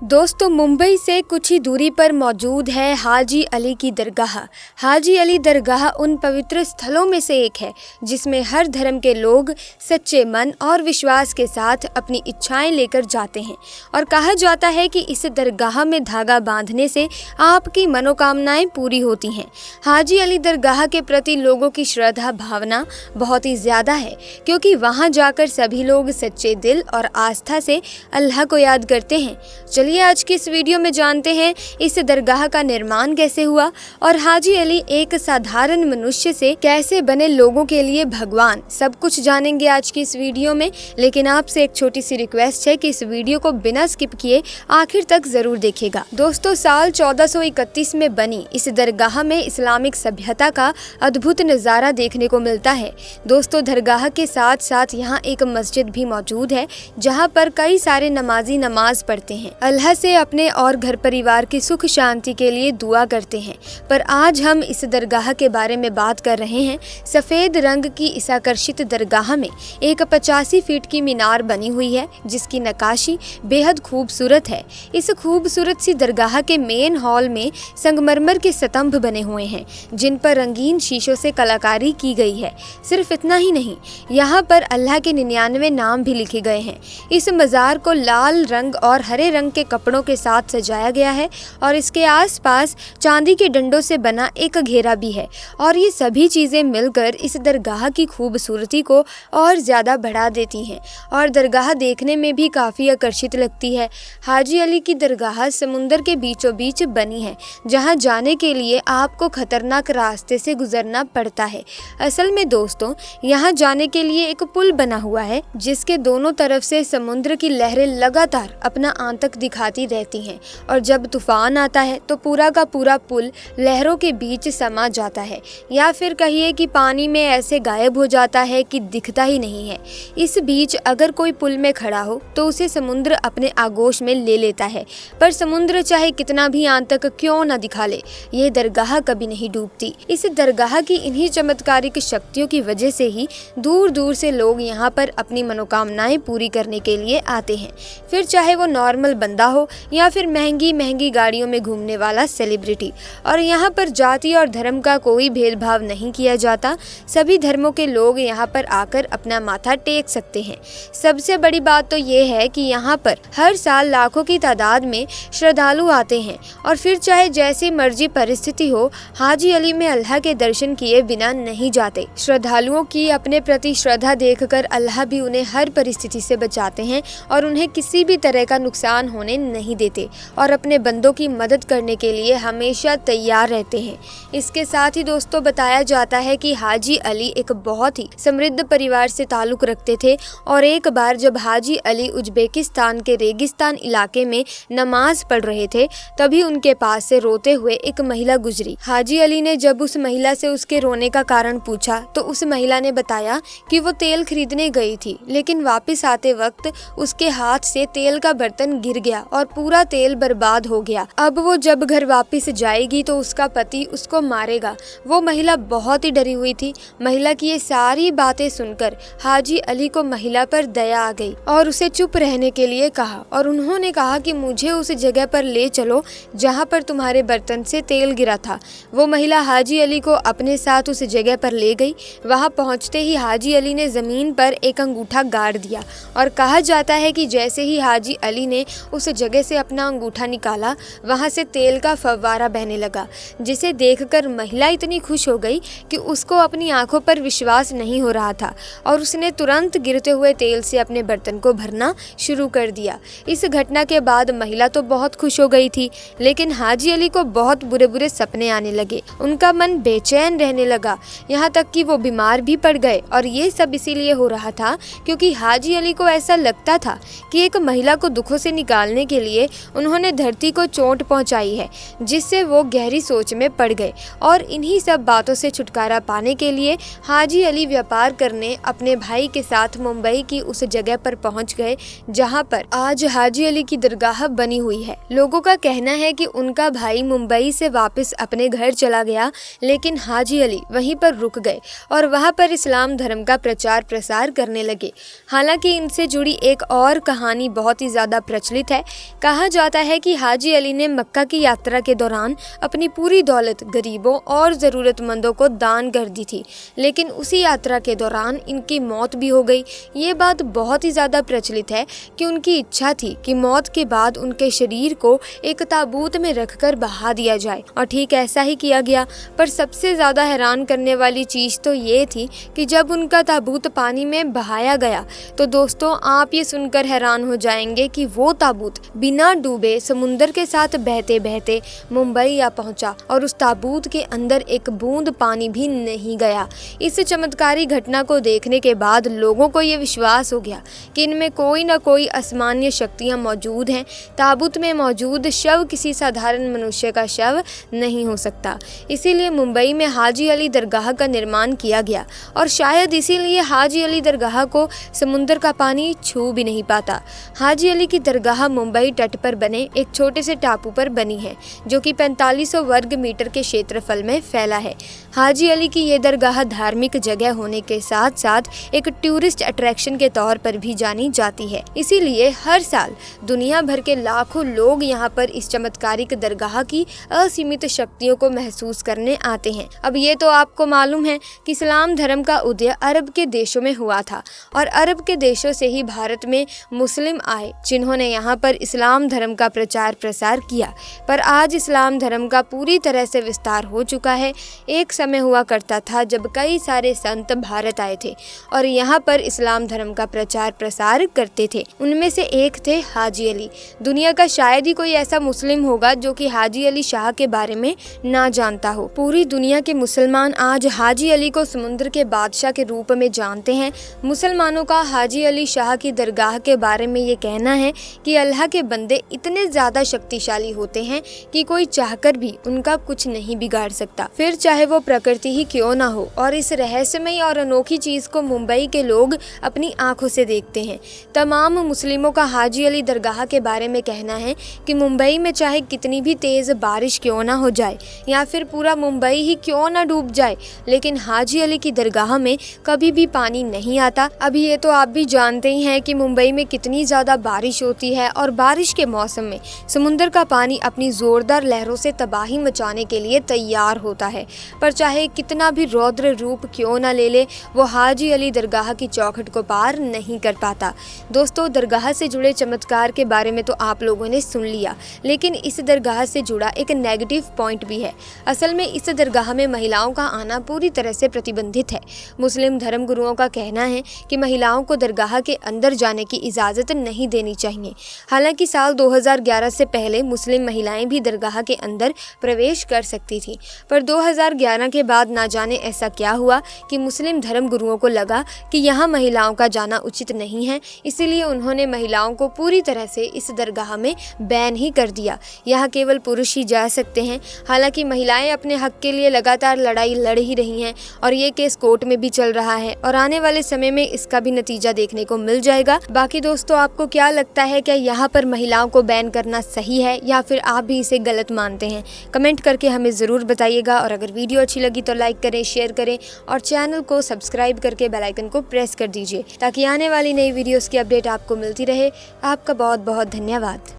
दोस्तों, मुंबई से कुछ ही दूरी पर मौजूद है हाजी अली की दरगाह। हाजी अली दरगाह उन पवित्र स्थलों में से एक है जिसमें हर धर्म के लोग सच्चे मन और विश्वास के साथ अपनी इच्छाएं लेकर जाते हैं और कहा जाता है कि इस दरगाह में धागा बांधने से आपकी मनोकामनाएं पूरी होती हैं। हाजी अली दरगाह के प्रति लोगों की श्रद्धा भावना बहुत ही ज़्यादा है क्योंकि वहां जाकर सभी लोग सच्चे दिल और आस्था से अल्लाह को याद करते हैं। चलिए आज की इस वीडियो में जानते हैं इस दरगाह का निर्माण कैसे हुआ और हाजी अली एक साधारण मनुष्य से कैसे बने लोगों के लिए भगवान। सब कुछ जानेंगे आज की इस वीडियो में, लेकिन आपसे एक छोटी सी रिक्वेस्ट है कि इस वीडियो को बिना स्किप किए आखिर तक जरूर देखिएगा। दोस्तों, साल 1431 में बनी इस दरगाह में इस्लामिक सभ्यता का अद्भुत नज़ारा देखने को मिलता है। दोस्तों, दरगाह के साथ साथ यहाँ एक मस्जिद भी मौजूद है जहाँ पर कई सारे नमाजी नमाज पढ़ते हैं, अल्लाह से अपने और घर परिवार की सुख शांति के लिए दुआ करते हैं। पर आज हम इस दरगाह के बारे में बात कर रहे हैं। सफ़ेद रंग की इस आकर्षित दरगाह में एक 85 फीट की मीनार बनी हुई है जिसकी नक्काशी बेहद खूबसूरत है। इस खूबसूरत सी दरगाह के मेन हॉल में संगमरमर के स्तंभ बने हुए हैं जिन पर रंगीन शीशों से कलाकारी की गई है। सिर्फ इतना ही नहीं, यहाँ पर अल्लाह के 99 नाम भी लिखे गए हैं। इस मज़ार को लाल रंग और हरे रंग के कपड़ों के साथ सजाया गया है और इसके आसपास चांदी के डंडों से बना एक घेरा भी है और ये सभी चीज़ें मिलकर इस दरगाह की खूबसूरती को और ज़्यादा बढ़ा देती हैं और दरगाह देखने में भी काफ़ी आकर्षित लगती है। हाजी अली की दरगाह समुंदर के बीचों बीच बनी है जहाँ जाने के लिए आपको खतरनाक रास्ते से गुजरना पड़ता है। असल में दोस्तों, यहाँ जाने के लिए एक पुल बना हुआ है जिसके दोनों तरफ से समुद्र की लहरें लगातार अपना आतंक दिखाती रहती हैं और जब तूफान आता है तो पूरा का पूरा पुल लहरों के बीच समा जाता है या फिर कहिए कि पानी में ऐसे गायब हो जाता है कि दिखता ही नहीं है। इस बीच अगर कोई पुल में खड़ा हो तो उसे समुद्र अपने आगोश में ले लेता है, पर समुद्र चाहे कितना भी आतंक क्यों न दिखा ले, ये दरगाह कभी नहीं डूबती। इस दरगाह की इन्हीं चमत्कारिक शक्तियों की वजह से ही दूर दूर से लोग यहाँ पर अपनी मनोकामनाएं पूरी करने के लिए आते हैं, फिर चाहे वो नॉर्मल बंदा हो या फिर महंगी महंगी गाड़ियों में घूमने वाला सेलिब्रिटी। और यहाँ पर जाति और धर्म का कोई भेदभाव नहीं किया जाता, सभी धर्मों के लोग यहाँ पर आकर अपना माथा टेक सकते हैं। सबसे बड़ी बात तो ये है कि यहाँ पर हर साल लाखों की तादाद में श्रद्धालु आते हैं और फिर चाहे जैसी मर्जी परिस्थिति हो, हाजी अली में अल्लाह के दर्शन किए बिना नहीं जाते। श्रद्धालुओं की अपने प्रति श्रद्धा देखकर अल्लाह भी उन्हें हर परिस्थिति से बचाते हैं और उन्हें किसी भी तरह का नुकसान होने नहीं देते और अपने बंदों की मदद करने के लिए हमेशा तैयार रहते हैं। इसके साथ ही दोस्तों, बताया जाता है कि हाजी अली एक बहुत ही समृद्ध परिवार से ताल्लुक रखते थे और एक बार जब हाजी अली उज्बेकिस्तान के रेगिस्तान इलाके में नमाज पढ़ रहे थे तभी उनके पास से रोते हुए एक महिला गुजरी। हाजी अली ने जब उस महिला से उसके रोने का कारण पूछा तो उस महिला ने बताया कि वो तेल खरीदने गई थी, लेकिन वापस आते वक्त उसके हाथ से तेल का बर्तन गिर गया और पूरा तेल बर्बाद हो गया। अब वो जब घर वापस जाएगी तो उसका पति उसको मारेगा। वो महिला बहुत ही डरी हुई थी। महिला की ये सारी बातें सुनकर हाजी अली को महिला पर दया आ गई और उसे चुप रहने के लिए कहा और उन्होंने कहा कि मुझे उस जगह पर ले चलो जहाँ पर तुम्हारे बर्तन से तेल गिरा था। वो महिला हाजी अली को अपने साथ उस जगह पर ले गई। वहाँ पहुँचते ही हाजी अली ने जमीन पर एक अंगूठा गाड़ दिया और कहा जाता है कि जैसे ही हाजी अली ने उस जगह से अपना अंगूठा निकाला, वहां से तेल का फव्वारा बहने लगा, जिसे देखकर महिला इतनी खुश हो गई कि उसको अपनी आंखों पर विश्वास नहीं हो रहा था और उसने तुरंत गिरते हुए तेल से अपने बर्तन को भरना शुरू कर दिया। इस घटना के बाद महिला तो बहुत खुश हो गई थी, लेकिन हाजी अली को बहुत बुरे बुरे सपने आने लगे। उनका मन बेचैन रहने लगा, यहाँ तक कि वो बीमार भी पड़ गए और ये सब इसीलिए हो रहा था क्योंकि हाजी अली को ऐसा लगता था कि एक महिला को दुखों से निकालने के लिए उन्होंने धरती को चोट पहुंचाई है, जिससे वो गहरी सोच में पड़ गए और इन्हीं सब बातों से छुटकारा पाने के लिए हाजी अली व्यापार करने अपने भाई के साथ मुंबई की उस जगह पर पहुंच गए जहां पर आज हाजी अली की दरगाह बनी हुई है। लोगों का कहना है कि उनका भाई मुंबई से वापस अपने घर चला गया, लेकिन हाजी अली वहीं पर रुक गए और वहां पर इस्लाम धर्म का प्रचार प्रसार करने लगे। हालांकि इनसे जुड़ी एक और कहानी बहुत ही ज़्यादा प्रचलित है कहा जाता है कि हाजी अली ने मक्का की यात्रा के दौरान अपनी पूरी दौलत गरीबों और ज़रूरतमंदों को दान कर दी थी, लेकिन उसी यात्रा के दौरान इनकी मौत भी हो गई। ये बात बहुत ही ज़्यादा प्रचलित है कि उनकी इच्छा थी कि मौत के बाद उनके शरीर को एक ताबूत में रखकर बहा दिया जाए, और ठीक ऐसा ही किया गया। पर सबसे ज़्यादा हैरान करने वाली चीज़ तो ये थी कि जब उनका ताबूत पानी में बहाया गया तो दोस्तों आप ये सुनकर हैरान हो जाएंगे कि वो ताबूत बिना डूबे समुंदर के साथ बहते बहते मुंबई आ पहुंचा, और उस ताबूत के अंदर एक बूंद पानी भी नहीं गया। इस चमत्कारी घटना को देखने के बाद लोगों को ये विश्वास हो गया कि इनमें कोई ना कोई असामान्य शक्तियाँ मौजूद हैं। ताबूत में मौजूद शव किसी साधारण मनुष्य का शव नहीं हो सकता। इसीलिए मुंबई में हाजी अली दरगाह का निर्माण किया गया, और शायद इसीलिए हाजी अली दरगाह को समुंदर का पानी छू भी नहीं पाता। हाजी अली की दरगाह मुंबई तट पर बने एक छोटे से टापू पर बनी है, जो कि 4500 वर्ग मीटर के क्षेत्रफल में फैला है। हाजी अली की ये दरगाह धार्मिक जगह होने के साथ साथ एक टूरिस्ट अट्रैक्शन के तौर पर भी जानी जाती है। इसीलिए हर साल दुनिया भर के लाखों लोग यहाँ पर इस चमत्कारिक दरगाह की असीमित शक्तियों को महसूस करने आते हैं। अब ये तो आपको मालूम है कि इस्लाम धर्म का उदय अरब के देशों में हुआ था, और अरब के देशों से ही भारत में मुस्लिम आए, जिन्होंने यहाँ पर इस्लाम धर्म का प्रचार प्रसार किया। पर आज इस्लाम धर्म का पूरी तरह से विस्तार हो चुका है। एक समय हुआ करता था जब कई सारे संत भारत आए थे और यहाँ पर इस्लाम धर्म का प्रचार प्रसार करते थे। उनमें से एक थे हाजी अली। दुनिया का शायद ही कोई ऐसा मुस्लिम होगा जो कि हाजी अली शाह के बारे में ना जानता हो। पूरी दुनिया के मुसलमान आज हाजी अली को समुद्र के बादशाह के रूप में जानते हैं। मुसलमानों का हाजी अली शाह की दरगाह के बारे में ये कहना है कि अल्लाह के बंदे इतने ज़्यादा शक्तिशाली होते हैं कि कोई चाहकर भी उनका कुछ नहीं बिगाड़ सकता, फिर चाहे वो प्रकृति ही क्यों ना हो। और इस रहस्यमयी और अनोखी चीज़ को मुंबई के लोग अपनी आंखों से देखते हैं। तमाम मुस्लिमों का हाजी अली दरगाह के बारे में कहना है कि मुंबई में चाहे कितनी भी तेज़ बारिश क्यों ना हो जाए या फिर पूरा मुंबई ही क्यों ना डूब जाए, लेकिन हाजी अली की दरगाह में कभी भी पानी नहीं आता। अभी ये तो आप भी जानते ही हैं कि मुंबई में कितनी ज़्यादा बारिश होती है, और बारिश के मौसम में समुंदर का पानी अपनी ज़ोरदार लहरों से तबाही मचाने के लिए तैयार होता है। पर चाहे कितना भी रौद्र रूप क्यों ना ले ले, वो हाजी अली दरगाह की चौखट को पार नहीं कर पाता। दोस्तों, दरगाह से जुड़े चमत्कार के बारे में तो आप लोगों ने सुन लिया, लेकिन इस दरगाह से जुड़ा एक नेगेटिव पॉइंट भी है। असल में इस दरगाह में महिलाओं का आना पूरी तरह से प्रतिबंधित है। मुस्लिम धर्म गुरुओं का कहना है कि महिलाओं को दरगाह के अंदर जाने की इजाज़त नहीं देनी चाहिए। हालांकि साल 2011 से पहले मुस्लिम महिलाएं भी दरगाह के अंदर प्रवेश कर सकती थी, पर 2011 के बाद ना जाने ऐसा क्या हुआ कि मुस्लिम धर्म गुरुओं को लगा कि यहाँ महिलाओं का जाना उचित नहीं है, इसीलिए उन्होंने महिलाओं को पूरी तरह से इस दरगाह में बैन ही कर दिया। यहाँ केवल पुरुष ही जा सकते हैं। हालांकि महिलाएं अपने हक के लिए लगातार लड़ाई लड़ ही रही हैं, और ये केस कोर्ट में भी चल रहा है, और आने वाले समय में इसका भी नतीजा देखने को मिल जाएगा। बाकी दोस्तों, आपको क्या लगता है, क्या यहाँ पर महिलाओं को बैन करना सही है या फिर आप भी इसे गलत मानते हैं? कमेंट करके हमें ज़रूर बताइएगा, और अगर वीडियो अच्छी लगी तो लाइक करें, शेयर करें, और चैनल को सब्सक्राइब करके बेल आइकन को प्रेस कर दीजिए ताकि आने वाली नई वीडियोस की अपडेट आपको मिलती रहे। आपका बहुत बहुत धन्यवाद।